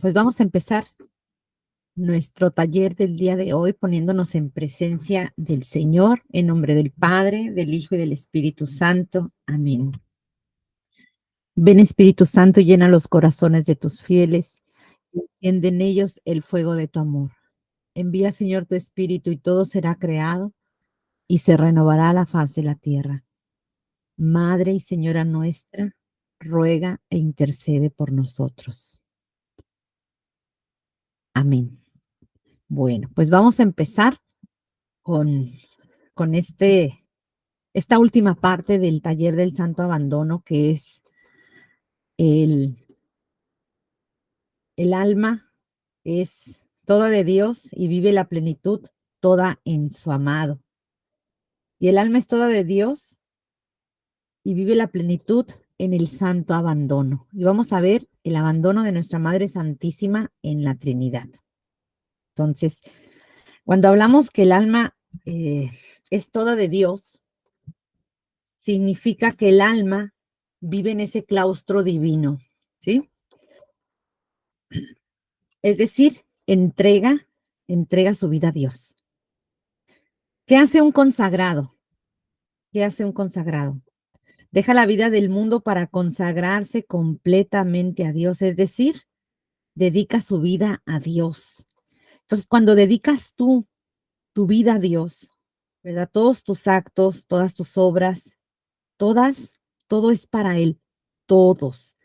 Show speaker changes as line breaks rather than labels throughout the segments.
Pues vamos a empezar nuestro taller del día de hoy poniéndonos en presencia del Señor, en nombre del Padre, del Hijo y del Espíritu Santo. Amén. Ven Espíritu Santo, llena los corazones de tus fieles y enciende en ellos el fuego de tu amor. Envía, Señor, tu Espíritu y todo será creado y se renovará la faz de la tierra. Madre y Señora nuestra, ruega e intercede por nosotros. Amén. Bueno, pues vamos a empezar con, con esta última parte del taller del Santo Abandono, que es el, el alma es toda de Dios y vive la plenitud toda en su amado. Y el alma es toda de Dios y vive la plenitud en el santo abandono. Y vamos a ver el abandono de nuestra Madre Santísima en la Trinidad. Entonces, cuando hablamos que el alma es toda de Dios, significa que el alma vive en ese claustro divino, ¿sí? Es decir, entrega su vida a Dios. ¿Qué hace un consagrado? ¿Qué hace un consagrado? Deja la vida del mundo para consagrarse completamente a Dios, es decir, dedica su vida a Dios. Entonces, cuando dedicas tú tu vida a Dios, ¿verdad? Todos tus actos, todas tus obras, todo es para Él, todos.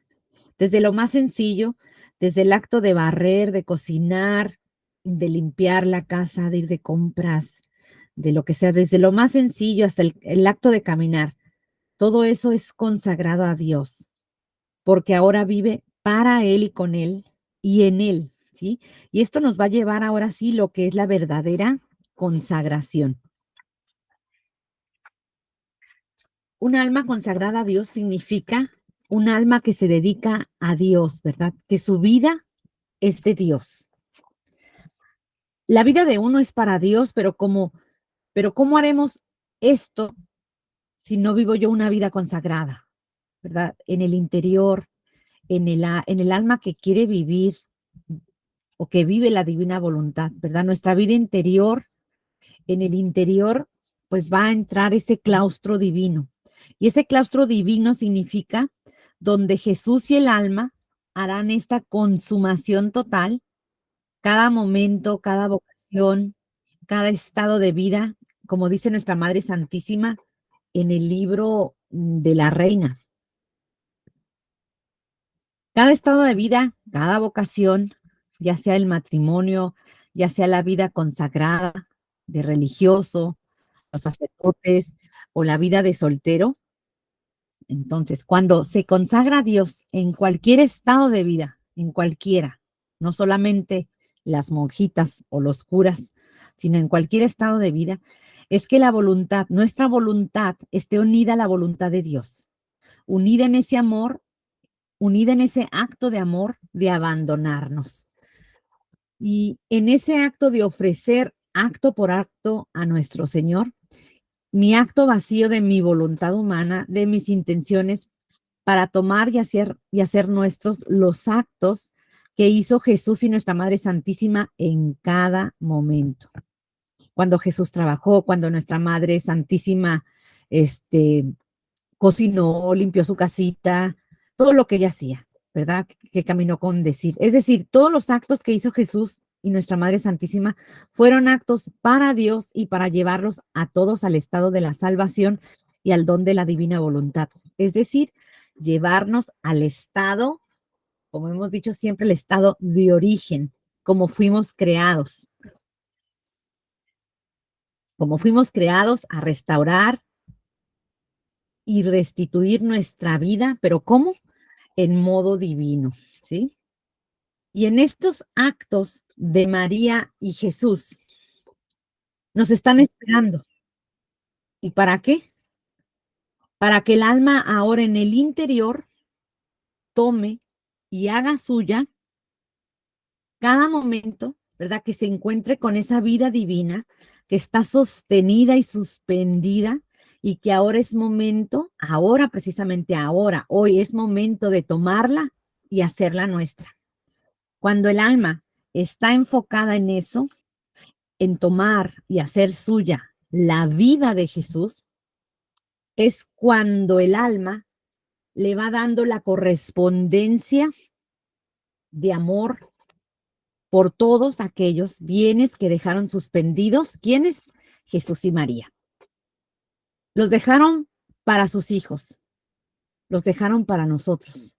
Desde lo más sencillo, desde el acto de barrer, de cocinar, de limpiar la casa, de ir de compras, de lo que sea, desde lo más sencillo hasta el acto de caminar, todo eso es consagrado a Dios, porque ahora vive para Él y con Él y en Él, ¿sí? Y esto nos va a llevar ahora sí lo que es la verdadera consagración. Un alma consagrada a Dios significa un alma que se dedica a Dios, ¿verdad? Que su vida es de Dios. La vida de uno es para Dios, pero ¿cómo haremos esto si no vivo yo una vida consagrada, ¿verdad? En el interior, en el alma que quiere vivir o que vive la divina voluntad, ¿verdad? Nuestra vida interior, en el interior, pues va a entrar ese claustro divino. Y ese claustro divino significa donde Jesús y el alma harán esta consumación total, cada momento, cada vocación, cada estado de vida, como dice nuestra Madre Santísima en el libro de la Reina. Cada estado de vida, cada vocación, ya sea el matrimonio, ya sea la vida consagrada de religioso, los sacerdotes o la vida de soltero. Entonces, cuando se consagra a Dios en cualquier estado de vida, en cualquiera, no solamente las monjitas o los curas, sino en cualquier estado de vida, es que la voluntad, nuestra voluntad, esté unida a la voluntad de Dios, unida en ese amor, unida en ese acto de amor de abandonarnos. Y en ese acto de ofrecer acto por acto a nuestro Señor, mi acto vacío de mi voluntad humana, de mis intenciones, para tomar y hacer nuestros los actos que hizo Jesús y nuestra Madre Santísima en cada momento. Cuando Jesús trabajó, cuando nuestra Madre Santísima cocinó, limpió su casita, todo lo que ella hacía, ¿verdad? Que caminó con decir. Es decir, todos los actos que hizo Jesús y nuestra Madre Santísima fueron actos para Dios y para llevarlos a todos al estado de la salvación y al don de la divina voluntad. Es decir, llevarnos al estado, como hemos dicho siempre, el estado de origen, como fuimos creados a restaurar y restituir nuestra vida, pero ¿cómo? En modo divino, ¿sí? Y en estos actos de María y Jesús nos están esperando. ¿Y para qué? Para que el alma ahora en el interior tome y haga suya cada momento, ¿verdad? Que se encuentre con esa vida divina que está sostenida y suspendida y que ahora es momento, ahora precisamente ahora, hoy es momento de tomarla y hacerla nuestra. Cuando el alma está enfocada en eso, en tomar y hacer suya la vida de Jesús, es cuando el alma le va dando la correspondencia de amor por todos aquellos bienes que dejaron suspendidos. ¿Quiénes? Jesús y María. Los dejaron para sus hijos, los dejaron para nosotros,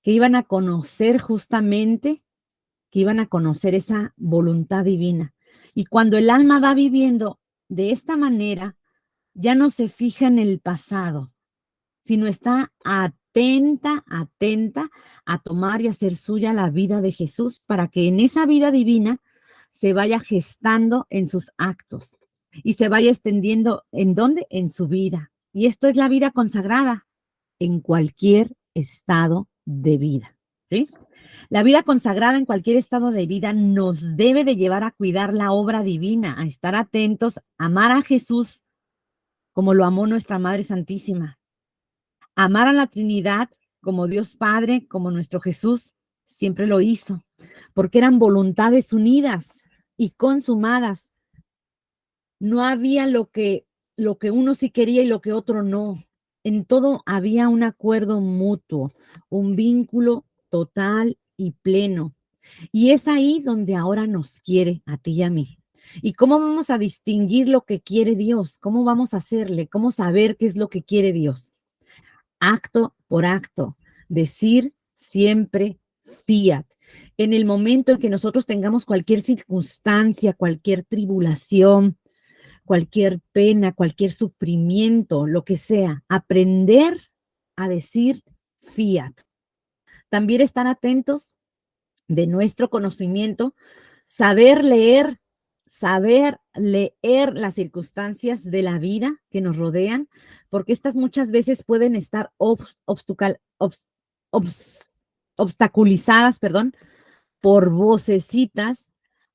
que iban a conocer justamente, que iban a conocer esa voluntad divina. Y cuando el alma va viviendo de esta manera, ya no se fija en el pasado, sino está atenta a tomar y hacer suya la vida de Jesús para que en esa vida divina se vaya gestando en sus actos y se vaya extendiendo ¿en dónde? En su vida. Y esto es la vida consagrada en cualquier estado de vida, ¿sí? La vida consagrada en cualquier estado de vida nos debe de llevar a cuidar la obra divina, a estar atentos, a amar a Jesús como lo amó nuestra Madre Santísima, amar a la Trinidad como Dios Padre, como nuestro Jesús siempre lo hizo, porque eran voluntades unidas y consumadas. No había lo que uno sí quería y lo que otro no. En todo había un acuerdo mutuo, un vínculo total y pleno. Y es ahí donde ahora nos quiere a ti y a mí. ¿Y cómo vamos a distinguir lo que quiere Dios? ¿Cómo vamos a hacerle? ¿Cómo saber qué es lo que quiere Dios? Acto por acto, decir siempre fiat. En el momento en que nosotros tengamos cualquier circunstancia, cualquier tribulación, cualquier pena, cualquier sufrimiento, lo que sea, aprender a decir fiat. También estar atentos de nuestro conocimiento, saber leer las circunstancias de la vida que nos rodean, porque estas muchas veces pueden estar obstaculizadas, perdón, por vocecitas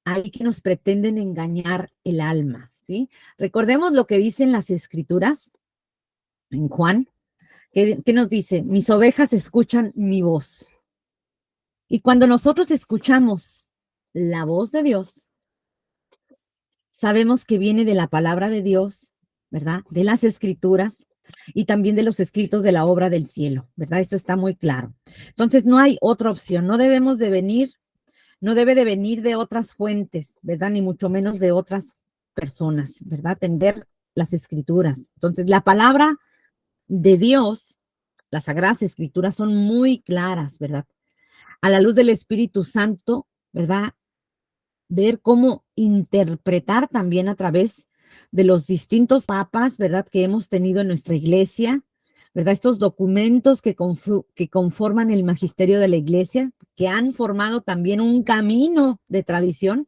ahí que nos pretenden engañar el alma, ¿sí? Recordemos lo que dicen las escrituras en Juan, que nos dice, mis ovejas escuchan mi voz. Y cuando nosotros escuchamos la voz de Dios, sabemos que viene de la palabra de Dios, ¿verdad? De las escrituras y también de los escritos de la obra del cielo, ¿verdad? Esto está muy claro. Entonces, no hay otra opción, no debe de venir de otras fuentes, ¿verdad? Ni mucho menos de otras personas, ¿verdad? Atender las escrituras. Entonces, la palabra de Dios, las sagradas escrituras son muy claras, ¿verdad? A la luz del Espíritu Santo, ¿verdad? Ver cómo interpretar también a través de los distintos papas, ¿verdad? Que hemos tenido en nuestra iglesia, ¿verdad? Estos documentos que conforman el magisterio de la iglesia, que han formado también un camino de tradición,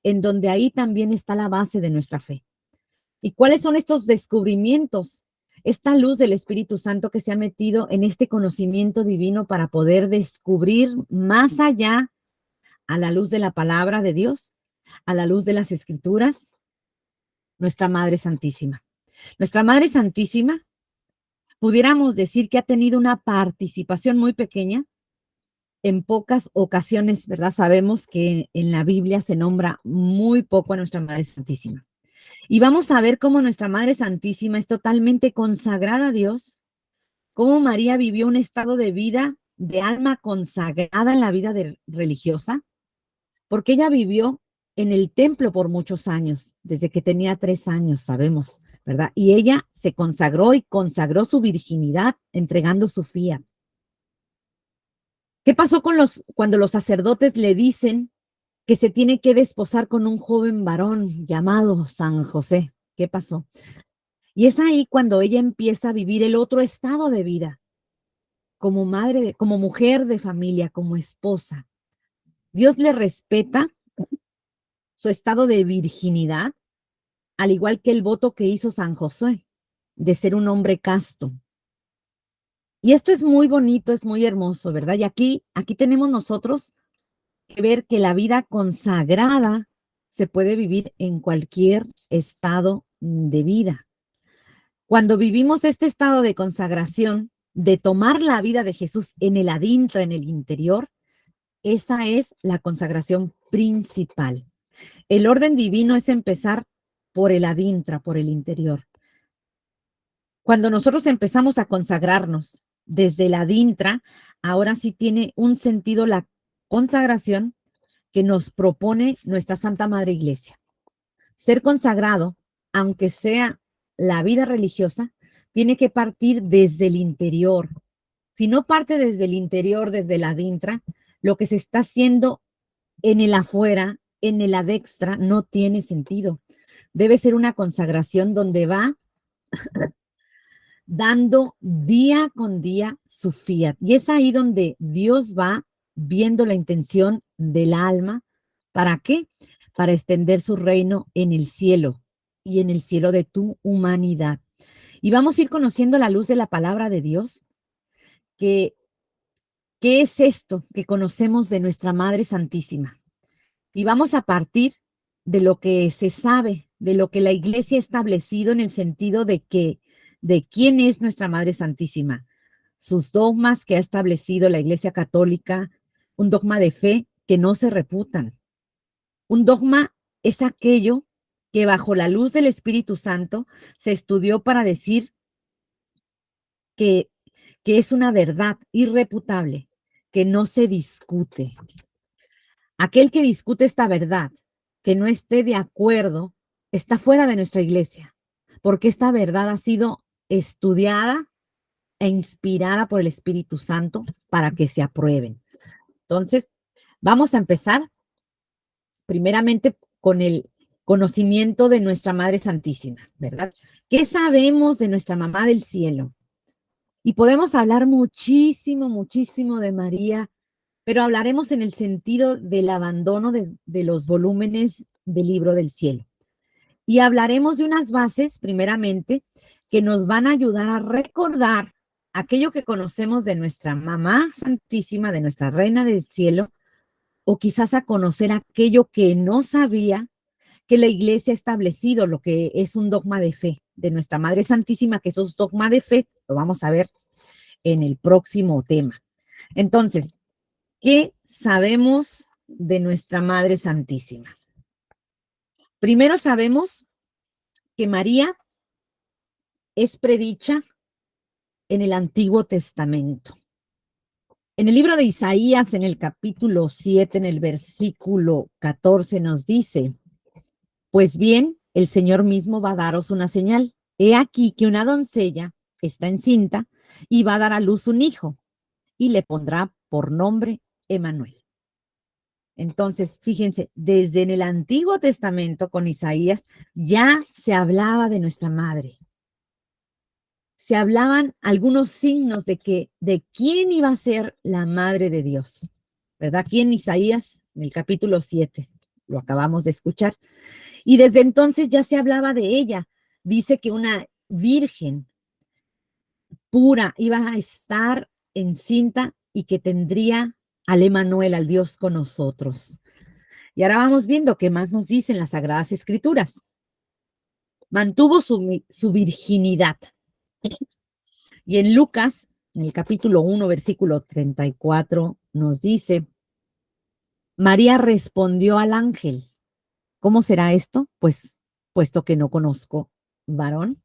en donde ahí también está la base de nuestra fe. ¿Y cuáles son estos descubrimientos? Esta luz del Espíritu Santo que se ha metido en este conocimiento divino para poder descubrir más allá a la luz de la palabra de Dios, a la luz de las escrituras, nuestra Madre Santísima. Nuestra Madre Santísima, pudiéramos decir que ha tenido una participación muy pequeña en pocas ocasiones, ¿verdad? Sabemos que en la Biblia se nombra muy poco a nuestra Madre Santísima. Y vamos a ver cómo nuestra Madre Santísima es totalmente consagrada a Dios, cómo María vivió un estado de vida, de alma consagrada en la vida religiosa, porque ella vivió en el templo por muchos años, desde que tenía 3 años, sabemos, ¿verdad? Y ella se consagró y consagró su virginidad entregando su fiat. ¿Qué pasó cuando los sacerdotes le dicen que se tiene que desposar con un joven varón llamado San José? ¿Qué pasó? Y es ahí cuando ella empieza a vivir el otro estado de vida, como madre, como mujer de familia, como esposa. Dios le respeta su estado de virginidad, al igual que el voto que hizo San José, de ser un hombre casto. Y esto es muy bonito, es muy hermoso, ¿verdad? Y aquí tenemos nosotros que ver que la vida consagrada se puede vivir en cualquier estado de vida. Cuando vivimos este estado de consagración, de tomar la vida de Jesús en el adentro, en el interior, Esa es la consagración principal. El orden divino es empezar por el adintra, por el interior. Cuando nosotros empezamos a consagrarnos desde el adintra, ahora sí tiene un sentido la consagración que nos propone nuestra Santa Madre Iglesia. Ser consagrado, aunque sea la vida religiosa, tiene que partir desde el interior. Si no parte desde el interior, desde el adintra, lo que se está haciendo en el afuera, en el adextra, no tiene sentido. Debe ser una consagración donde va dando día con día su fiat. Y es ahí donde Dios va viendo la intención del alma. ¿Para qué? Para extender su reino en el cielo y en el cielo de tu humanidad. Y vamos a ir conociendo la luz de la palabra de Dios, que ¿qué es esto que conocemos de nuestra Madre Santísima? Y vamos a partir de lo que se sabe, de lo que la Iglesia ha establecido en el sentido de quién es nuestra Madre Santísima, sus dogmas que ha establecido la Iglesia Católica, un dogma de fe que no se refutan. Un dogma es aquello que bajo la luz del Espíritu Santo se estudió para decir que, que es una verdad irrefutable, que no se discute. Aquel que discute esta verdad, que no esté de acuerdo, está fuera de nuestra iglesia, porque esta verdad ha sido estudiada e inspirada por el Espíritu Santo para que se aprueben. Entonces, vamos a empezar primeramente con el conocimiento de nuestra Madre Santísima, ¿verdad? ¿Qué sabemos de nuestra Mamá del Cielo? Y podemos hablar muchísimo, muchísimo de María, pero hablaremos en el sentido del abandono de los volúmenes del Libro del Cielo. Y hablaremos de unas bases, primeramente, que nos van a ayudar a recordar aquello que conocemos de nuestra Mamá Santísima, de nuestra Reina del Cielo, o quizás a conocer aquello que no sabía que la Iglesia ha establecido, lo que es un dogma de fe de nuestra Madre Santísima, que esos dogmas de fe lo vamos a ver en el próximo tema. Entonces, ¿qué sabemos de nuestra Madre Santísima? Primero sabemos que María es predicha en el Antiguo Testamento. En el libro de Isaías, en el capítulo 7, en el versículo 14, nos dice, pues bien, el Señor mismo va a daros una señal. He aquí que una doncella está encinta y va a dar a luz un hijo y le pondrá por nombre Emmanuel. Entonces, fíjense, desde en el Antiguo Testamento con Isaías ya se hablaba de nuestra madre. Se hablaban algunos signos de quién iba a ser la madre de Dios, ¿verdad? Aquí en Isaías, en el capítulo 7, lo acabamos de escuchar. Y desde entonces ya se hablaba de ella. Dice que una virgen pura iba a estar encinta y que tendría al Emmanuel, al Dios con nosotros. Y ahora vamos viendo qué más nos dicen las Sagradas Escrituras. Mantuvo su virginidad. Y en Lucas, en el capítulo 1, versículo 34, nos dice, María respondió al ángel, ¿cómo será esto? Pues, puesto que no conozco varón.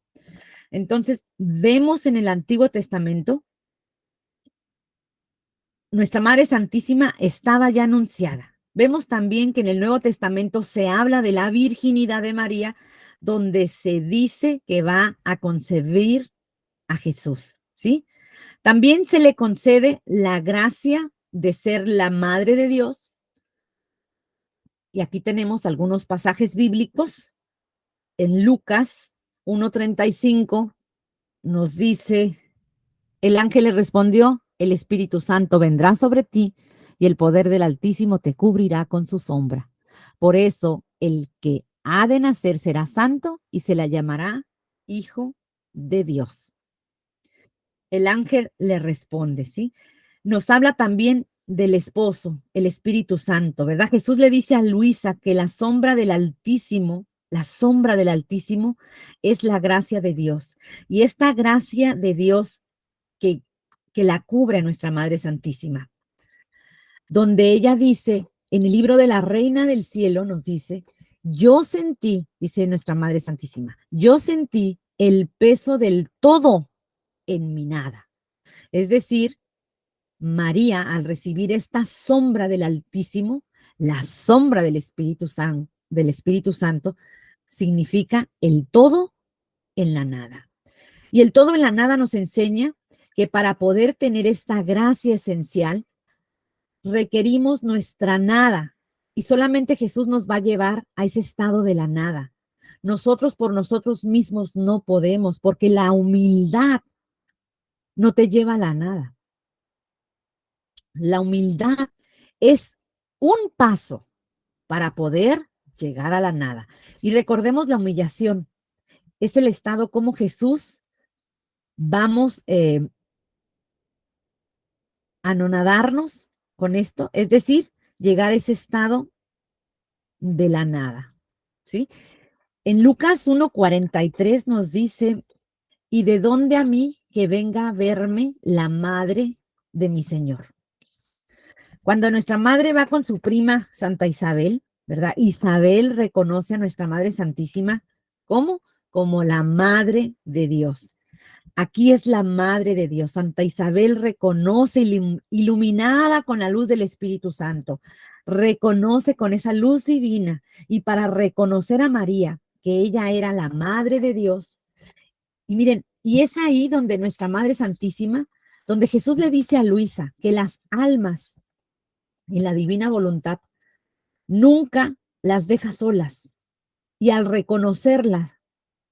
Entonces, vemos en el Antiguo Testamento, nuestra Madre Santísima estaba ya anunciada. Vemos también que en el Nuevo Testamento se habla de la virginidad de María, donde se dice que va a concebir a Jesús, ¿sí? También se le concede la gracia de ser la madre de Dios. Y aquí tenemos algunos pasajes bíblicos. En Lucas 1:35 nos dice, el ángel le respondió, el Espíritu Santo vendrá sobre ti y el poder del Altísimo te cubrirá con su sombra. Por eso el que ha de nacer será santo y se le llamará Hijo de Dios. El ángel le responde, ¿sí? Nos habla también del esposo, el Espíritu Santo, ¿verdad? Jesús le dice a Luisa que la sombra del Altísimo es la gracia de Dios. Y esta gracia de Dios que la cubre a nuestra Madre Santísima. donde ella dice, en el libro de la Reina del Cielo nos dice, yo sentí, dice nuestra Madre Santísima, yo sentí el peso del todo en mi nada. Es decir, María, al recibir esta sombra del Altísimo, la sombra del Espíritu Santo, significa el todo en la nada. Y el todo en la nada nos enseña que para poder tener esta gracia esencial, requerimos nuestra nada y solamente Jesús nos va a llevar a ese estado de la nada. Nosotros por nosotros mismos no podemos, porque la humildad no te lleva a la nada. La humildad es un paso para poder llegar a la nada. Y recordemos la humillación. Es el estado como Jesús vamos a anonadarnos con esto, es decir, llegar a ese estado de la nada, ¿sí? En Lucas 1:43 nos dice, ¿y de dónde a mí que venga a verme la madre de mi Señor? Cuando nuestra madre va con su prima Santa Isabel, ¿verdad? Isabel reconoce a nuestra Madre Santísima, ¿cómo? Como la Madre de Dios. Aquí es la Madre de Dios. Santa Isabel reconoce, iluminada con la luz del Espíritu Santo, reconoce con esa luz divina y para reconocer a María, que ella era la Madre de Dios. Y miren, y es ahí donde nuestra Madre Santísima, donde Jesús le dice a Luisa que las almas en la divina voluntad nunca las deja solas. Y al reconocerla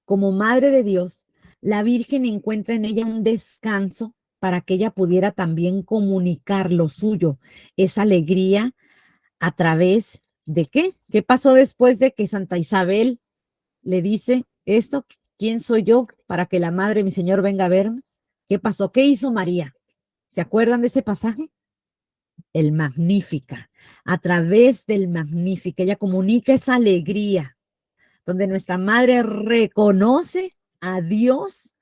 como Madre de Dios, la Virgen encuentra en ella un descanso para que ella pudiera también comunicar lo suyo, esa alegría a través de qué? ¿Qué pasó después de que Santa Isabel le dice esto? ¿Quién soy yo para que la Madre de mi Señor venga a verme? ¿Qué pasó? ¿Qué hizo María? ¿Se acuerdan de ese pasaje? El Magnífica. A través del Magnífica, ella comunica esa alegría, donde nuestra Madre reconoce a Dios,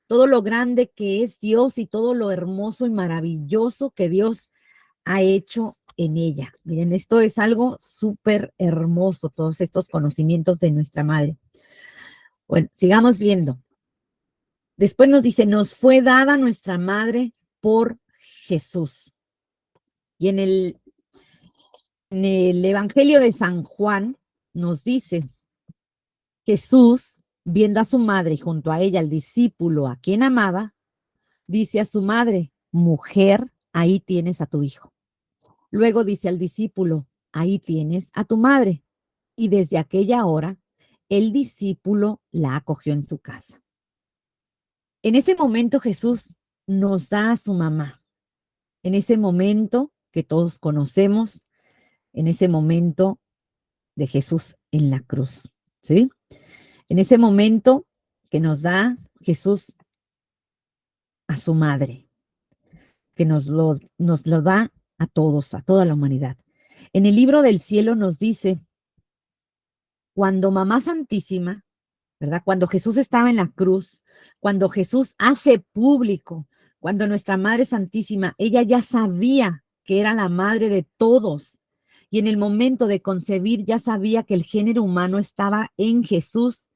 todo lo grande que es Dios y todo lo hermoso y maravilloso que Dios ha hecho en ella. Miren, esto es algo súper hermoso, todos estos conocimientos de nuestra Madre. Bueno, sigamos viendo. Después nos dice, nos fue dada nuestra Madre por Jesús. Y en el Evangelio de San Juan nos dice, Jesús, viendo a su madre y junto a ella al discípulo a quien amaba, dice a su madre, mujer, ahí tienes a tu hijo. Luego dice al discípulo, ahí tienes a tu madre. Y desde aquella hora, el discípulo la acogió en su casa. En ese momento Jesús nos da a su mamá. En ese momento que todos conocemos, en ese momento de Jesús en la cruz, ¿sí? En ese momento que nos da Jesús a su madre, que nos lo da a todos, a toda la humanidad. En el libro del cielo nos dice, cuando Mamá Santísima, ¿verdad? Cuando Jesús estaba en la cruz, cuando Jesús hace público, cuando nuestra Madre Santísima, ella ya sabía que era la madre de todos, y en el momento de concebir ya sabía que el género humano estaba en Jesús,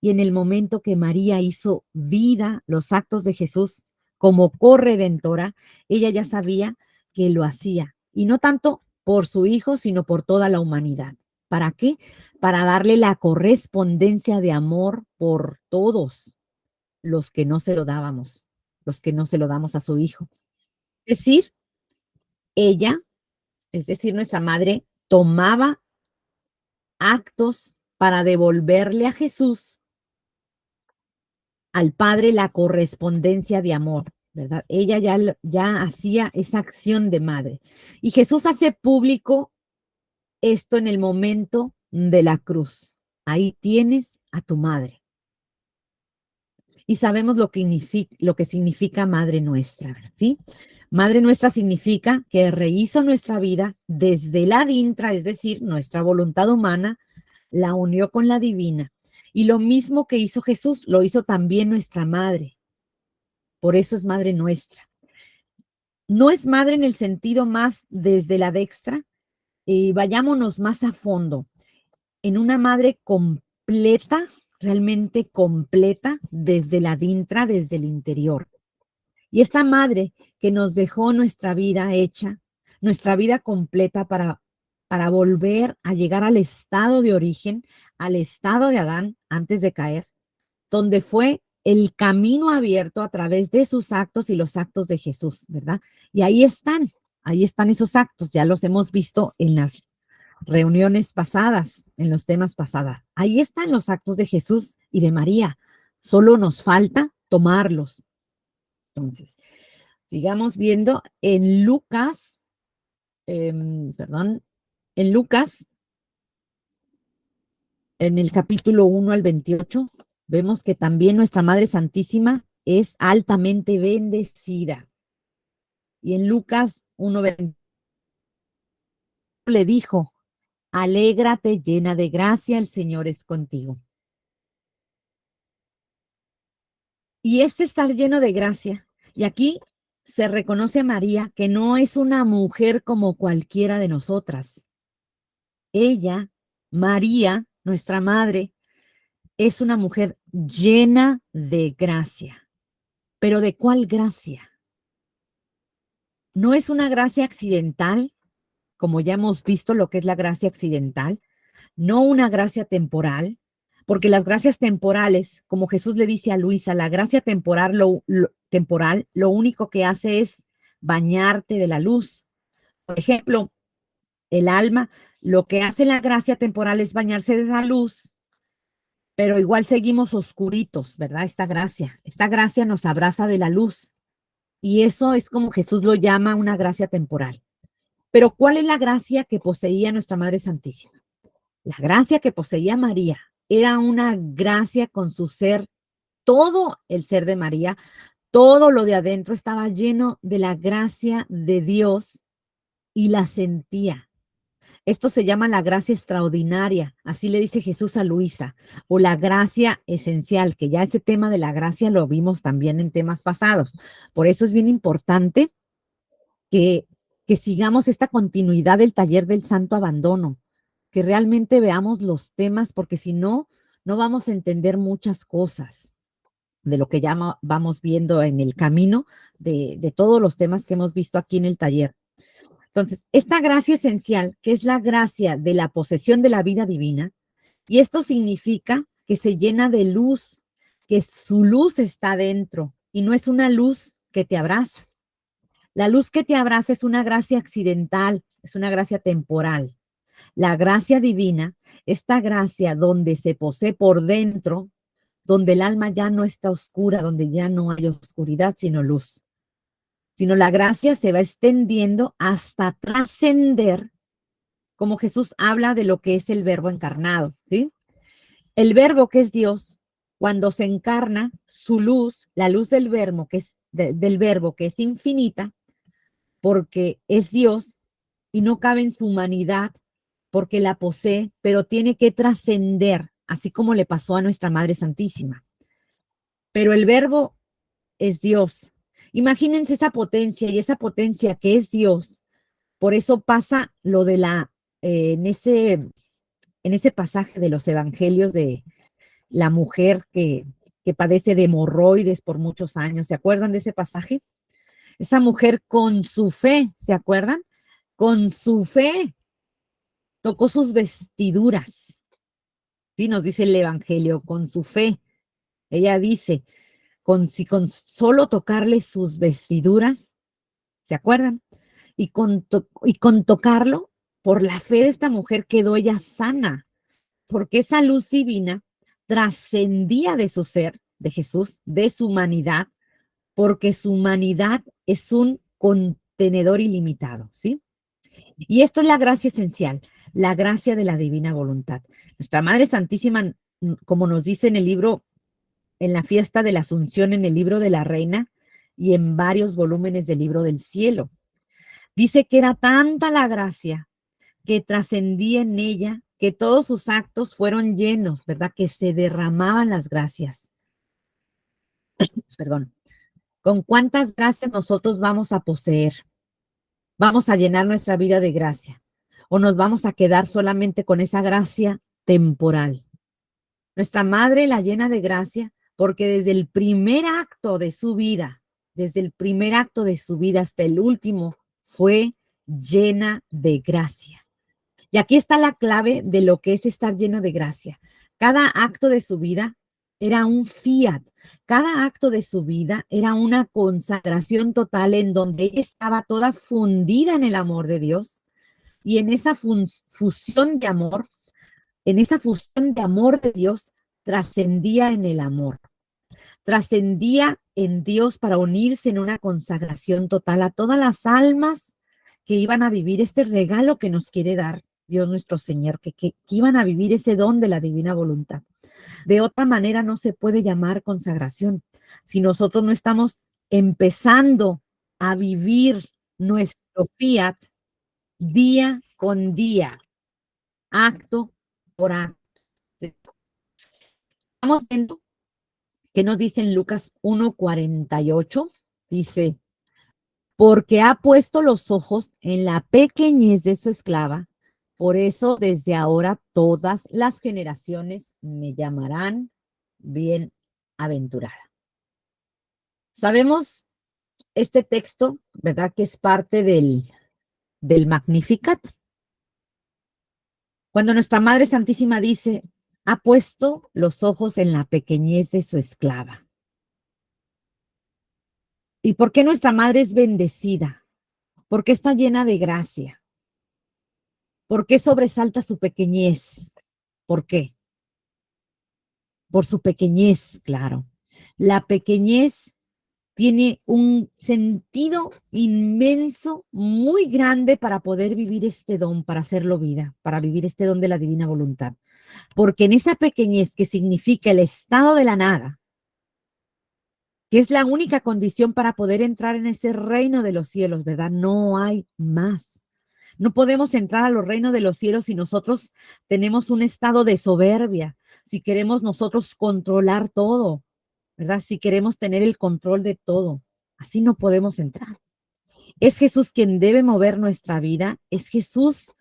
y en el momento que María hizo vida, los actos de Jesús como corredentora, ella ya sabía que lo hacía, y no tanto por su hijo, sino por toda la humanidad. ¿Para qué? Para darle la correspondencia de amor por todos los que no se lo dábamos, los que no se lo damos a su hijo. Es decir, ella, es decir, nuestra madre, tomaba actos para devolverle a Jesús, al Padre, la correspondencia de amor, ¿verdad? Ella ya hacía esa acción de madre. Y Jesús hace público esto en el momento de la cruz. Ahí tienes a tu madre. Y sabemos lo que significa Madre Nuestra, ¿sí? Madre Nuestra significa que rehizo nuestra vida desde la adintra, es decir, nuestra voluntad humana, la unió con la divina. Y lo mismo que hizo Jesús, lo hizo también nuestra Madre. Por eso es Madre Nuestra. No es madre en el sentido más desde la dextra, vayámonos más a fondo, en una madre completa, realmente completa, desde la dintra, desde el interior. Y esta madre que nos dejó nuestra vida hecha, nuestra vida completa para volver a llegar al estado de origen, al estado de Adán antes de caer, donde fue el camino abierto a través de sus actos y los actos de Jesús, ¿verdad? Y ahí están esos actos, ya los hemos visto en las reuniones pasadas, en los temas pasados. Ahí están los actos de Jesús y de María, solo nos falta tomarlos. Entonces, sigamos viendo en Lucas, perdón, en Lucas, en el capítulo 1 al 28, vemos que también nuestra Madre Santísima es altamente bendecida. Y en Lucas 1:28 le dijo, alégrate llena de gracia, el Señor es contigo. Y este estar lleno de gracia, y aquí se reconoce a María que no es una mujer como cualquiera de nosotras. Ella, María, nuestra madre, es una mujer llena de gracia. ¿Pero de cuál gracia? No es una gracia accidental, como ya hemos visto lo que es la gracia accidental, no una gracia temporal, porque las gracias temporales, como Jesús le dice a Luisa, la gracia temporal temporal, lo único que hace es bañarte de la luz. Por ejemplo, el alma, lo que hace la gracia temporal es bañarse de la luz, pero igual seguimos oscuritos, ¿verdad? Esta gracia nos abraza de la luz y eso es como Jesús lo llama una gracia temporal. Pero ¿cuál es la gracia que poseía nuestra Madre Santísima? La gracia que poseía María era una gracia con su ser, todo el ser de María, todo lo de adentro estaba lleno de la gracia de Dios y la sentía. Esto se llama la gracia extraordinaria, así le dice Jesús a Luisa, o la gracia esencial, que ya ese tema de la gracia lo vimos también en temas pasados. Por eso es bien importante que, que sigamos esta continuidad del taller del santo abandono, que realmente veamos los temas, porque si no, no vamos a entender muchas cosas de lo que ya vamos viendo en el camino de todos los temas que hemos visto aquí en el taller. Entonces, esta gracia esencial, que es la gracia de la posesión de la vida divina, y esto significa que se llena de luz, que su luz está dentro y no es una luz que te abraza. La luz que te abraza es una gracia accidental, es una gracia temporal. La gracia divina, esta gracia donde se posee por dentro, donde el alma ya no está oscura, donde ya no hay oscuridad, sino luz. Sino la gracia se va extendiendo hasta trascender, como Jesús habla de lo que es el verbo encarnado, ¿sí? El verbo que es Dios, cuando se encarna, su luz, la luz del verbo del verbo que es infinita, porque es Dios y no cabe en su humanidad porque la posee, pero tiene que trascender, así como le pasó a nuestra Madre Santísima. Pero el verbo es Dios. Imagínense esa potencia y esa potencia que es Dios. Por eso pasa lo de en ese pasaje de los evangelios de la mujer que padece de hemorroides por muchos años. ¿Se acuerdan de ese pasaje? Esa mujer con su fe, ¿se acuerdan? Con su fe tocó sus vestiduras. Sí, nos dice el Evangelio, con su fe. Ella dice, si con solo tocarle sus vestiduras, ¿se acuerdan? Y con tocarlo, por la fe de esta mujer quedó ella sana, porque esa luz divina trascendía de su ser, de Jesús, de su humanidad, porque su humanidad es un contenedor ilimitado, ¿sí? Y esto es la gracia esencial, la gracia de la divina voluntad. Nuestra Madre Santísima, como nos dice en el libro, en la fiesta de la Asunción, en el libro de la Reina y en varios volúmenes del libro del cielo, dice que era tanta la gracia que trascendía en ella, que todos sus actos fueron llenos, ¿verdad? Que se derramaban las gracias. Perdón. ¿Con cuántas gracias nosotros vamos a poseer? ¿Vamos a llenar nuestra vida de gracia? ¿O nos vamos a quedar solamente con esa gracia temporal? Nuestra madre la llena de gracia porque desde el primer acto de su vida, desde el primer acto de su vida hasta el último, fue llena de gracia. Y aquí está la clave de lo que es estar lleno de gracia. Cada acto de su vida era un fiat. Cada acto de su vida era una consagración total en donde ella estaba toda fundida en el amor de Dios y en esa fusión de amor, en esa fusión de amor de Dios, trascendía en el amor, trascendía en Dios para unirse en una consagración total a todas las almas que iban a vivir este regalo que nos quiere dar Dios nuestro Señor, que iban a vivir ese don de la divina voluntad. De otra manera no se puede llamar consagración. Si nosotros no estamos empezando a vivir nuestro fiat día con día, acto por acto. Estamos viendo que nos dice en Lucas 1:48, dice, porque ha puesto los ojos en la pequeñez de su esclava, por eso desde ahora todas las generaciones me llamarán bienaventurada. Sabemos este texto, ¿verdad? Que es parte del Magnificat. Cuando nuestra Madre Santísima dice, ha puesto los ojos en la pequeñez de su esclava. ¿Y por qué nuestra Madre es bendecida? ¿Por qué está llena de gracia? ¿Por qué sobresalta su pequeñez? ¿Por qué? Por su pequeñez, claro. La pequeñez tiene un sentido inmenso, muy grande para poder vivir este don, para hacerlo vida, para vivir este don de la divina voluntad. Porque en esa pequeñez que significa el estado de la nada, que es la única condición para poder entrar en ese reino de los cielos, ¿verdad? No hay más. No podemos entrar a los reinos de los cielos si nosotros tenemos un estado de soberbia, si queremos nosotros controlar todo, ¿verdad? Si queremos tener el control de todo, así no podemos entrar. Es Jesús quien debe mover nuestra vida, es Jesús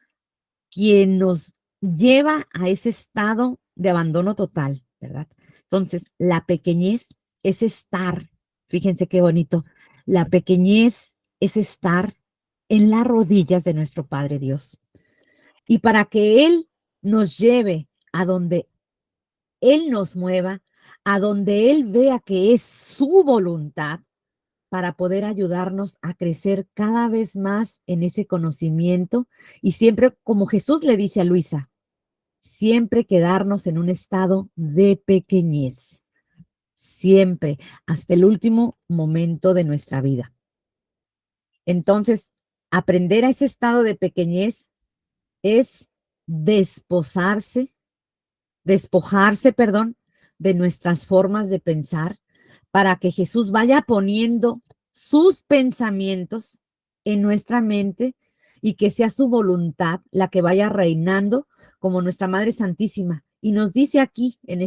quien nos lleva a ese estado de abandono total, ¿verdad? Entonces, la pequeñez es estar, fíjense qué bonito, la pequeñez es estar en las rodillas de nuestro Padre Dios. Y para que Él nos lleve a donde Él nos mueva, a donde Él vea que es su voluntad, para poder ayudarnos a crecer cada vez más en ese conocimiento y siempre, como Jesús le dice a Luisa, siempre quedarnos en un estado de pequeñez, siempre, hasta el último momento de nuestra vida. Entonces, aprender a ese estado de pequeñez es despojarse, perdón, de nuestras formas de pensar para que Jesús vaya poniendo sus pensamientos en nuestra mente y que sea su voluntad la que vaya reinando como nuestra Madre Santísima. Y nos dice aquí en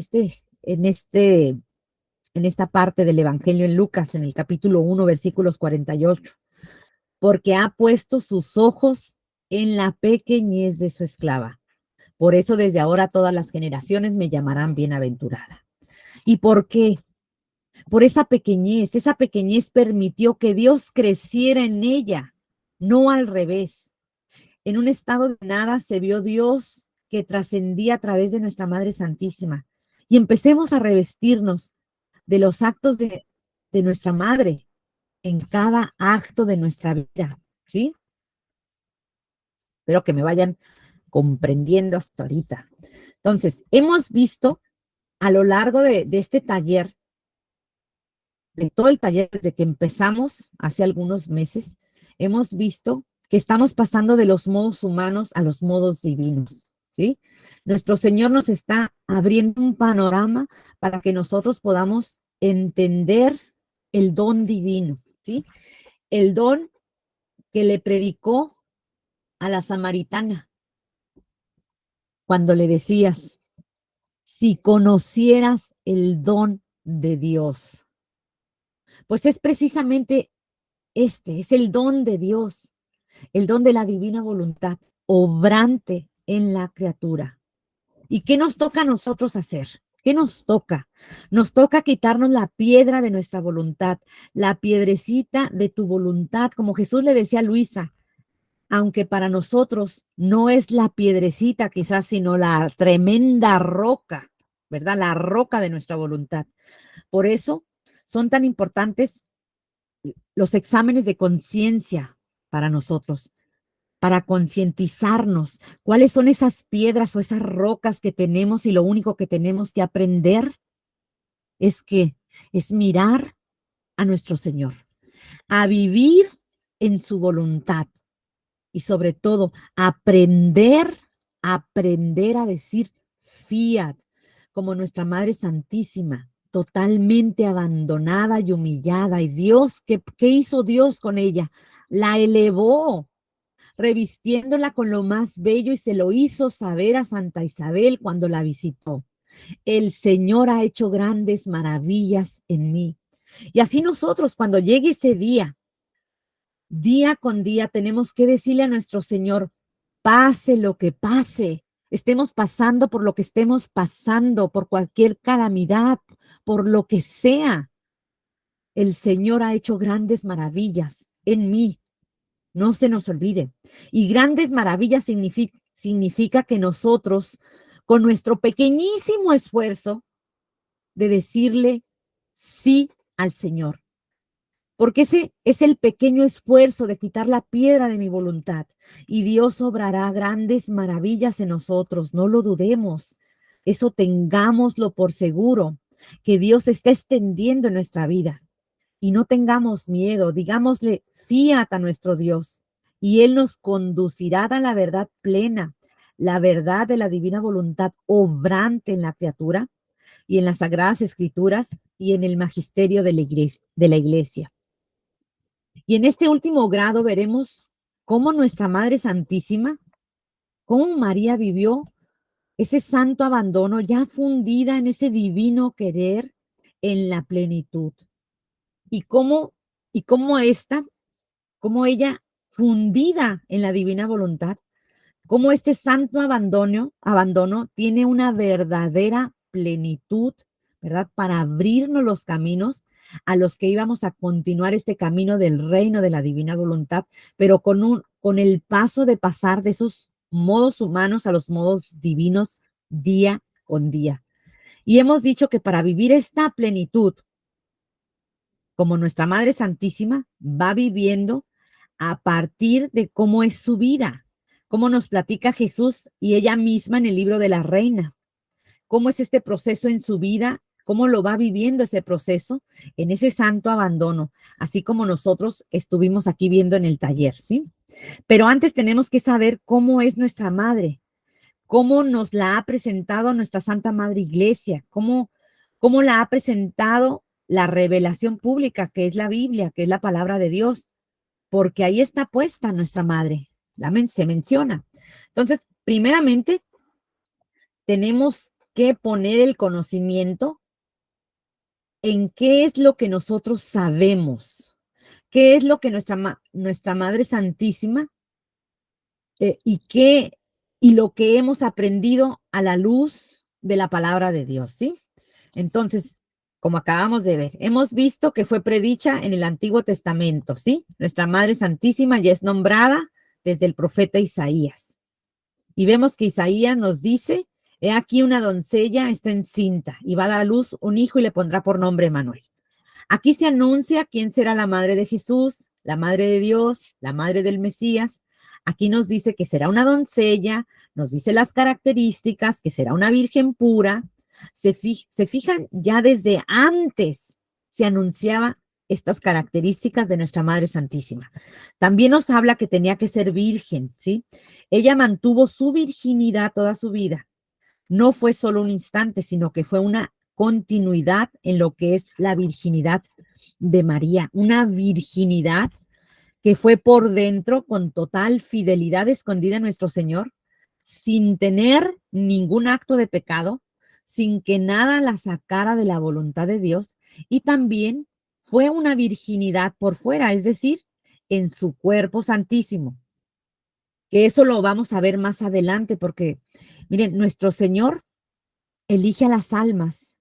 esta parte del Evangelio en Lucas, en el capítulo 1, versículos 48, porque ha puesto sus ojos en la pequeñez de su esclava. Por eso desde ahora todas las generaciones me llamarán bienaventurada. ¿Y por qué? Por esa pequeñez permitió que Dios creciera en ella, no al revés. En un estado de nada se vio Dios que trascendía a través de nuestra Madre Santísima. Y empecemos a revestirnos de los actos de nuestra Madre en cada acto de nuestra vida, ¿sí? Espero que me vayan comprendiendo hasta ahorita. Entonces, hemos visto a lo largo de este taller, de todo el taller, desde que empezamos hace algunos meses, hemos visto que estamos pasando de los modos humanos a los modos divinos, ¿sí? Nuestro Señor nos está abriendo un panorama para que nosotros podamos entender el don divino, ¿sí? El don que le predicó a la samaritana cuando le decías, si conocieras el don de Dios. Pues es precisamente es el don de Dios, el don de la divina voluntad, obrante en la criatura. ¿Y qué nos toca a nosotros hacer? ¿Qué nos toca? Nos toca quitarnos la piedra de nuestra voluntad, la piedrecita de tu voluntad, como Jesús le decía a Luisa, aunque para nosotros no es la piedrecita quizás, sino la tremenda roca, ¿verdad? La roca de nuestra voluntad. Por eso son tan importantes los exámenes de conciencia para nosotros, para concientizarnos cuáles son esas piedras o esas rocas que tenemos y lo único que tenemos que aprender es que es mirar a nuestro Señor, a vivir en su voluntad y sobre todo aprender a decir fiat, como nuestra Madre Santísima, totalmente abandonada y humillada. Y Dios, ¿qué hizo Dios con ella? La elevó, revistiéndola con lo más bello y se lo hizo saber a Santa Isabel cuando la visitó. El Señor ha hecho grandes maravillas en mí. Y así nosotros, cuando llegue ese día con día, tenemos que decirle a nuestro Señor, pase lo que pase, estemos pasando por lo que estemos pasando, por cualquier calamidad, por lo que sea, el Señor ha hecho grandes maravillas en mí. No se nos olvide. Y grandes maravillas significa que nosotros, con nuestro pequeñísimo esfuerzo de decirle sí al Señor, porque ese es el pequeño esfuerzo de quitar la piedra de mi voluntad y Dios obrará grandes maravillas en nosotros, no lo dudemos, eso tengámoslo por seguro, que Dios está extendiendo en nuestra vida y no tengamos miedo, digámosle fiat a nuestro Dios y Él nos conducirá a la verdad plena, la verdad de la divina voluntad obrante en la criatura y en las sagradas escrituras y en el magisterio de la iglesia. Y en este último grado veremos cómo nuestra Madre Santísima, cómo María vivió ese santo abandono ya fundida en ese divino querer en la plenitud. Y cómo ella fundida en la divina voluntad, cómo este santo abandono tiene una verdadera plenitud, ¿verdad? Para abrirnos los caminos a los que íbamos a continuar este camino del reino de la divina voluntad, pero con el paso de pasar de esos modos humanos a los modos divinos día con día. Y hemos dicho que para vivir esta plenitud, como nuestra Madre Santísima va viviendo a partir de cómo es su vida, cómo nos platica Jesús y ella misma en el libro de la Reina, cómo es este proceso en su vida, cómo lo va viviendo ese proceso en ese santo abandono, así como nosotros estuvimos aquí viendo en el taller, ¿sí? Pero antes tenemos que saber cómo es nuestra madre, cómo nos la ha presentado nuestra Santa Madre Iglesia, cómo la ha presentado la revelación pública, que es la Biblia, que es la palabra de Dios, porque ahí está puesta nuestra madre, se menciona. Entonces, primeramente, tenemos que poner el conocimiento en qué es lo que nosotros sabemos, qué es lo que nuestra Madre Santísima y lo que hemos aprendido a la luz de la palabra de Dios, ¿sí? Entonces, como acabamos de ver, hemos visto que fue predicha en el Antiguo Testamento, ¿sí? Nuestra Madre Santísima ya es nombrada desde el profeta Isaías. Y vemos que Isaías nos dice, he aquí una doncella está encinta y va a dar a luz un hijo y le pondrá por nombre Emmanuel. Aquí se anuncia quién será la madre de Jesús, la madre de Dios, la madre del Mesías. Aquí nos dice que será una doncella, nos dice las características, que será una virgen pura. Se fijan, ya desde antes se anunciaba estas características de nuestra Madre Santísima. También nos habla que tenía que ser virgen, ¿sí? Ella mantuvo su virginidad toda su vida. No fue solo un instante, sino que fue una continuidad en lo que es la virginidad de María, una virginidad que fue por dentro con total fidelidad escondida en nuestro Señor, sin tener ningún acto de pecado, sin que nada la sacara de la voluntad de Dios y también fue una virginidad por fuera, es decir, en su cuerpo santísimo, que eso lo vamos a ver más adelante, porque miren, nuestro Señor elige a las almas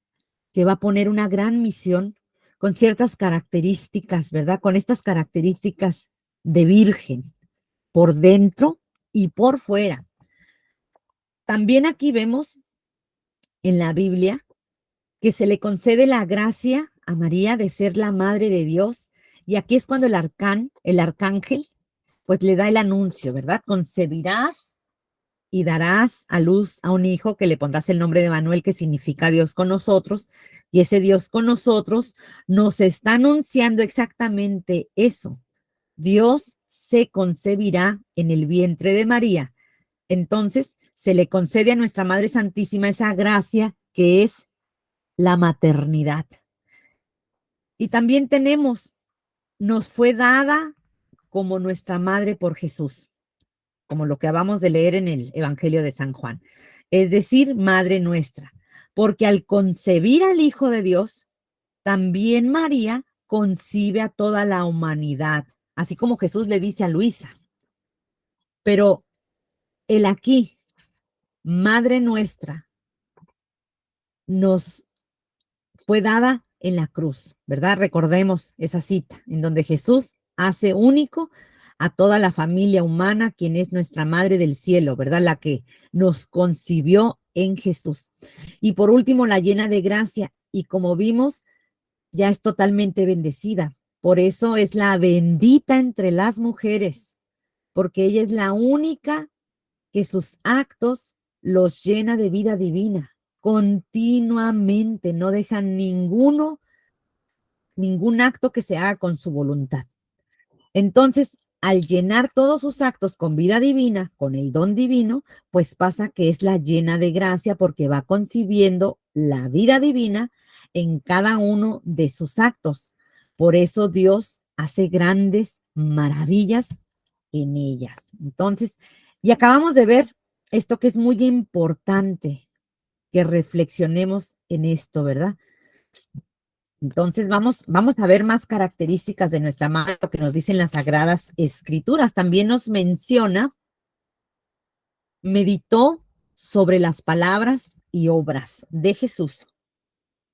que va a poner una gran misión con ciertas características, ¿verdad? Con estas características de virgen, por dentro y por fuera. También aquí vemos en la Biblia que se le concede la gracia a María de ser la madre de Dios. Y aquí es cuando el arcángel, pues le da el anuncio, ¿verdad? Concebirás y darás a luz a un hijo que le pondrás el nombre de Manuel, que significa Dios con nosotros. Y ese Dios con nosotros nos está anunciando exactamente eso. Dios se concebirá en el vientre de María. Entonces, se le concede a nuestra Madre Santísima esa gracia que es la maternidad. Y también nos fue dada como nuestra madre por Jesús, como lo que acabamos de leer en el Evangelio de San Juan. Es decir, Madre nuestra, porque al concebir al Hijo de Dios, también María concibe a toda la humanidad, así como Jesús le dice a Luisa. Pero el aquí, Madre nuestra, nos fue dada en la cruz, ¿verdad? Recordemos esa cita en donde Jesús hace único a toda la familia humana, quien es nuestra Madre del Cielo, ¿verdad? La que nos concibió en Jesús. Y por último, la llena de gracia. Y como vimos, ya es totalmente bendecida. Por eso es la bendita entre las mujeres, porque ella es la única que sus actos los llena de vida divina continuamente, no dejan ningún acto que se haga con su voluntad. Entonces, al llenar todos sus actos con vida divina, con el don divino, pues pasa que es la llena de gracia porque va concibiendo la vida divina en cada uno de sus actos. Por eso Dios hace grandes maravillas en ellas. Entonces, y acabamos de ver esto que es muy importante, que reflexionemos en esto, ¿verdad? Entonces vamos a ver más características de nuestra madre, lo que nos dicen las Sagradas Escrituras. También nos menciona, meditó sobre las palabras y obras de Jesús.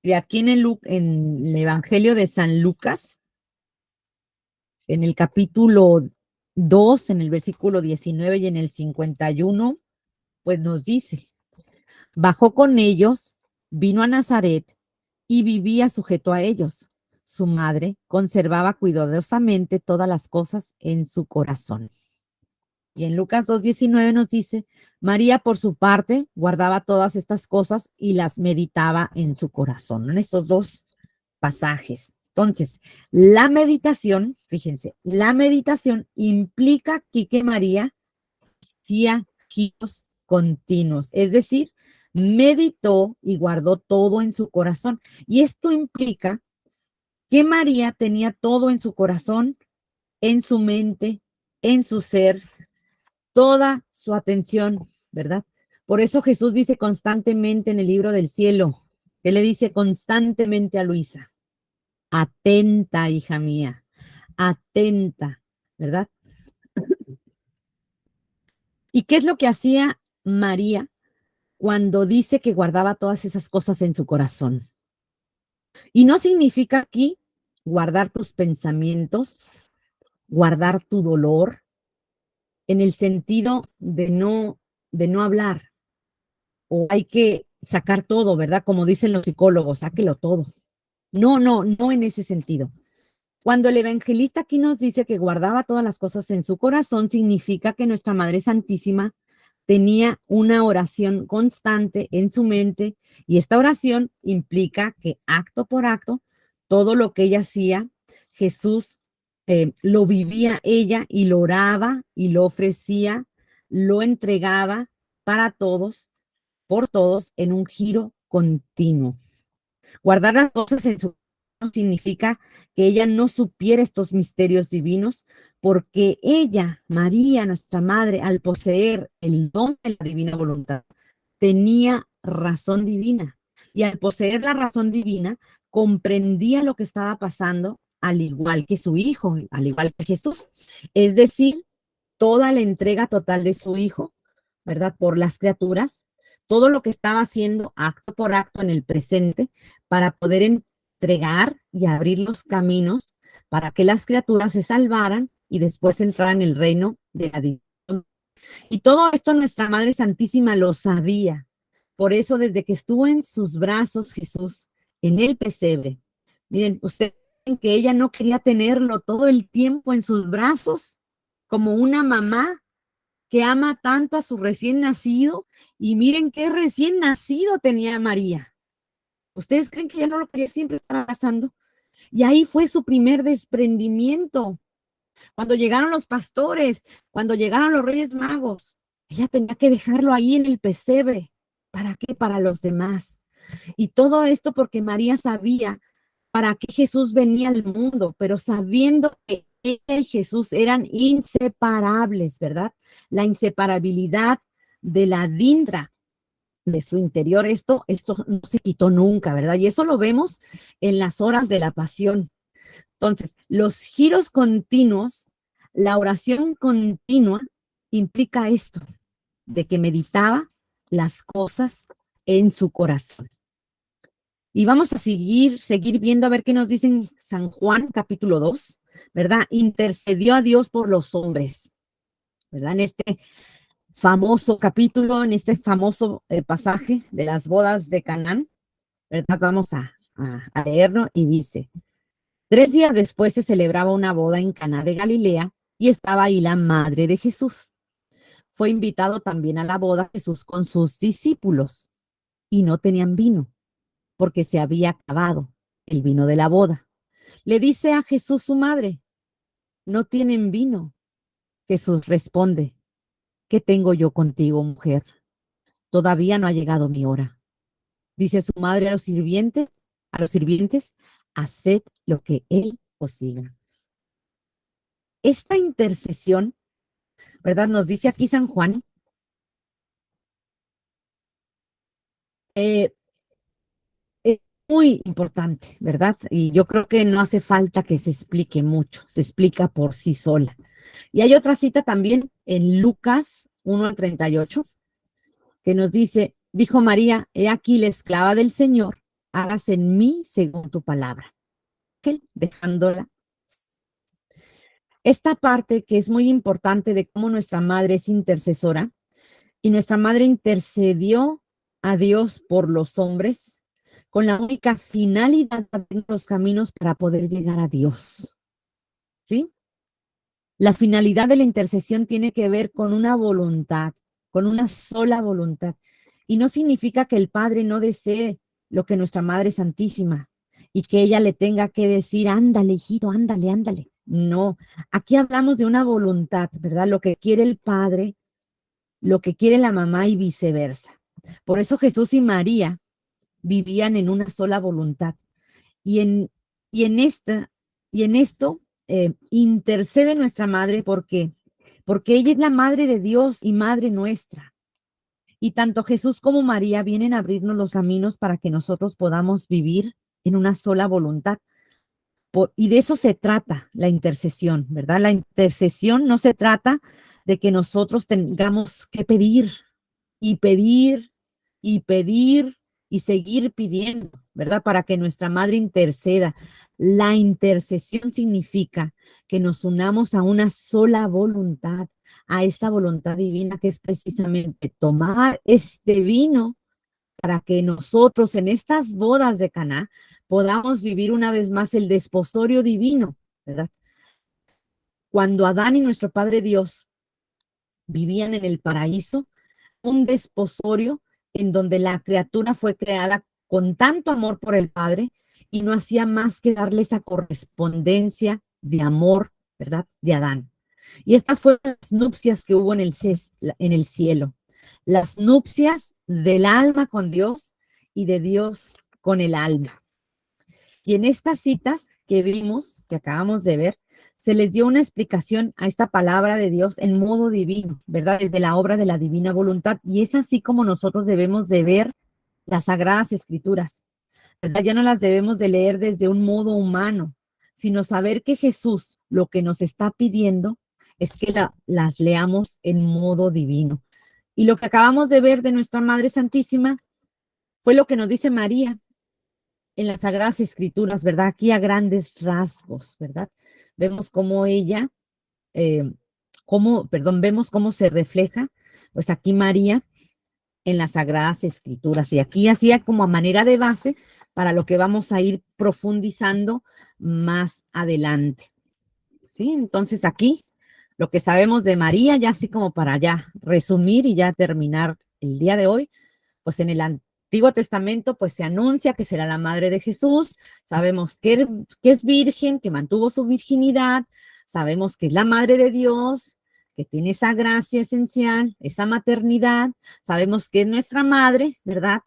Y aquí en el Evangelio de San Lucas, en el capítulo 2, en el versículo 19 y en el 51, pues nos dice, bajó con ellos, vino a Nazaret y vivía sujeto a ellos. Su madre conservaba cuidadosamente todas las cosas en su corazón. Y en Lucas 2:19 nos dice, María por su parte guardaba todas estas cosas y las meditaba en su corazón. En estos dos pasajes. Entonces, la meditación, fíjense, la meditación implica aquí que María hacía giros continuos, es decir, meditó y guardó todo en su corazón. Y esto implica que María tenía todo en su corazón, en su mente, en su ser, toda su atención, ¿verdad? Por eso Jesús dice constantemente en el libro del cielo, que le dice constantemente a Luisa, atenta, hija mía, atenta, ¿verdad? ¿Y qué es lo que hacía María cuando dice que guardaba todas esas cosas en su corazón? Y no significa aquí guardar tus pensamientos, guardar tu dolor, en el sentido de no hablar, o hay que sacar todo, ¿verdad? Como dicen los psicólogos, sáquelo todo. No en ese sentido. Cuando el evangelista aquí nos dice que guardaba todas las cosas en su corazón, significa que nuestra Madre Santísima tenía una oración constante en su mente y esta oración implica que acto por acto, todo lo que ella hacía, Jesús lo vivía ella y lo oraba y lo ofrecía, lo entregaba para todos, por todos, en un giro continuo. Guardar las cosas en su corazón significa que ella no supiera estos misterios divinos, porque ella, María, nuestra madre, al poseer el don de la divina voluntad, tenía razón divina. Y al poseer la razón divina, comprendía lo que estaba pasando al igual que su hijo, al igual que Jesús. Es decir, toda la entrega total de su hijo, ¿verdad? Por las criaturas, todo lo que estaba haciendo acto por acto en el presente para poder entregar y abrir los caminos para que las criaturas se salvaran y después entraran en el reino de la divinidad. Y todo esto nuestra Madre Santísima lo sabía. Por eso, desde que estuvo en sus brazos Jesús, en el pesebre, miren, ustedes ven que ella no quería tenerlo todo el tiempo en sus brazos, como una mamá que ama tanto a su recién nacido. Y miren qué recién nacido tenía María. ¿Ustedes creen que ella no lo quería siempre estar abrazando? Y ahí fue su primer desprendimiento. Cuando llegaron los pastores, cuando llegaron los Reyes Magos, ella tenía que dejarlo ahí en el pesebre. ¿Para qué? Para los demás. Y todo esto porque María sabía para qué Jesús venía al mundo, pero sabiendo que ella y Jesús eran inseparables, ¿verdad? La inseparabilidad de la dindra de su interior, esto no se quitó nunca, ¿verdad? Y eso lo vemos en las horas de la pasión. Entonces, los giros continuos, la oración continua implica esto, de que meditaba las cosas en su corazón. Y vamos a seguir viendo a ver qué nos dice en San Juan, capítulo 2, ¿verdad? Intercedió a Dios por los hombres, ¿verdad? En este famoso capítulo, en este famoso pasaje de las bodas de Canaán, ¿verdad? Vamos a leerlo y dice: 3 días después se celebraba una boda en Caná de Galilea y estaba ahí la madre de Jesús. Fue invitado también a la boda Jesús con sus discípulos y no tenían vino porque se había acabado el vino de la boda. Le dice a Jesús su madre: no tienen vino. Jesús responde: ¿qué tengo yo contigo, mujer? Todavía no ha llegado mi hora. Dice su madre a los sirvientes, haced lo que él os diga. Esta intercesión, ¿verdad? Nos dice aquí San Juan, eh, es muy importante, ¿verdad? Y yo creo que no hace falta que se explique mucho, se explica por sí sola. Y hay otra cita también en Lucas 1:38 que nos dice: dijo María, he aquí la esclava del Señor, hágase en mí según tu palabra. ¿Qué? Dejándola. Esta parte que es muy importante de cómo nuestra madre es intercesora y nuestra madre intercedió a Dios por los hombres con la única finalidad de abrir los caminos para poder llegar a Dios. ¿Sí? La finalidad de la intercesión tiene que ver con una voluntad, con una sola voluntad. Y no significa que el Padre no desee lo que nuestra Madre Santísima y que ella le tenga que decir, ándale, hijito, ándale, ándale. No, aquí hablamos de una voluntad, ¿verdad? Lo que quiere el Padre, lo que quiere la mamá y viceversa. Por eso Jesús y María vivían en una sola voluntad. Y en, y en, esta, y en esto intercede nuestra madre porque ella es la madre de Dios y madre nuestra. Y tanto Jesús como María vienen a abrirnos los caminos para que nosotros podamos vivir en una sola voluntad. Y de eso se trata la intercesión, ¿verdad? La intercesión no se trata de que nosotros tengamos que pedir y pedir y pedir y seguir pidiendo, ¿verdad? Para que nuestra madre interceda. La intercesión significa que nos unamos a una sola voluntad, a esa voluntad divina que es precisamente tomar este vino para que nosotros en estas bodas de Caná podamos vivir una vez más el desposorio divino, ¿verdad? Cuando Adán y nuestro Padre Dios vivían en el paraíso, un desposorio en donde la criatura fue creada con tanto amor por el Padre y no hacía más que darle esa correspondencia de amor, ¿verdad? De Adán. Y estas fueron las nupcias que hubo en el cielo. Las nupcias del alma con Dios y de Dios con el alma. Y en estas citas que vimos, que acabamos de ver, se les dio una explicación a esta palabra de Dios en modo divino, ¿verdad? Desde la obra de la divina voluntad. Y es así como nosotros debemos de ver las Sagradas Escrituras, ¿verdad? Ya no las debemos de leer desde un modo humano, sino saber que Jesús lo que nos está pidiendo es que las leamos en modo divino. Y lo que acabamos de ver de nuestra Madre Santísima fue lo que nos dice María en las Sagradas Escrituras, ¿verdad? Aquí a grandes rasgos, ¿verdad? Vemos cómo ella, vemos cómo se refleja, pues aquí María en las Sagradas Escrituras. Y aquí hacía como a manera de base para lo que vamos a ir profundizando más adelante. ¿Sí? Entonces aquí lo que sabemos de María, ya así como para ya resumir y ya terminar el día de hoy, pues en el Antiguo Testamento pues se anuncia que será la madre de Jesús, sabemos que es virgen, que mantuvo su virginidad, sabemos que es la madre de Dios, que tiene esa gracia esencial, esa maternidad, sabemos que es nuestra madre, ¿verdad?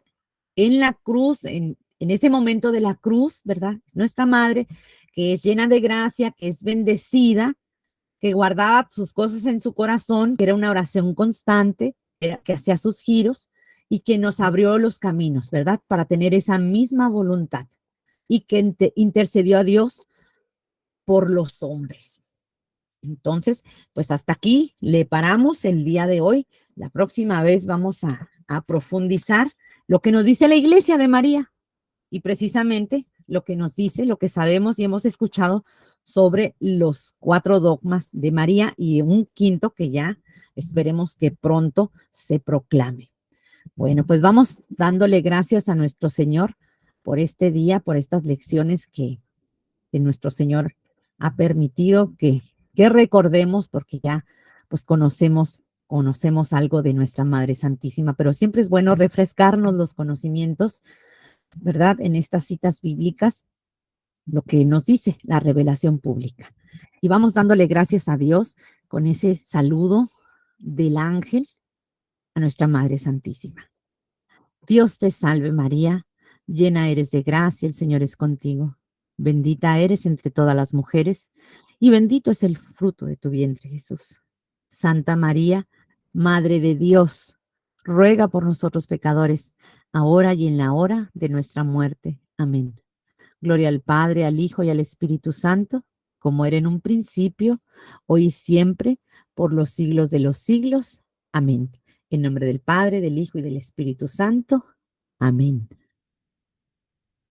En la cruz, en ese momento de la cruz, ¿verdad? Es nuestra madre, que es llena de gracia, que es bendecida, que guardaba sus cosas en su corazón, que era una oración constante, que hacía sus giros y que nos abrió los caminos, ¿verdad? Para tener esa misma voluntad y que intercedió a Dios por los hombres. Entonces, pues hasta aquí le paramos el día de hoy. La próxima vez vamos a profundizar lo que nos dice la Iglesia de María y precisamente lo que nos dice, lo que sabemos y hemos escuchado sobre los 4 dogmas de María y un quinto que ya esperemos que pronto se proclame. Bueno, pues vamos dándole gracias a nuestro Señor por este día, por estas lecciones que nuestro Señor ha permitido que recordemos, porque ya pues conocemos algo de nuestra Madre Santísima, pero siempre es bueno refrescarnos los conocimientos, ¿verdad? En estas citas bíblicas, lo que nos dice la revelación pública. Y vamos dándole gracias a Dios con ese saludo del ángel a nuestra Madre Santísima. Dios te salve María, llena eres de gracia, el Señor es contigo. Bendita eres entre todas las mujeres y bendito es el fruto de tu vientre, Jesús. Santa María, Madre de Dios, ruega por nosotros pecadores, ahora y en la hora de nuestra muerte. Amén. Gloria al Padre, al Hijo y al Espíritu Santo, como era en un principio, hoy y siempre, por los siglos de los siglos. Amén. En nombre del Padre, del Hijo y del Espíritu Santo. Amén.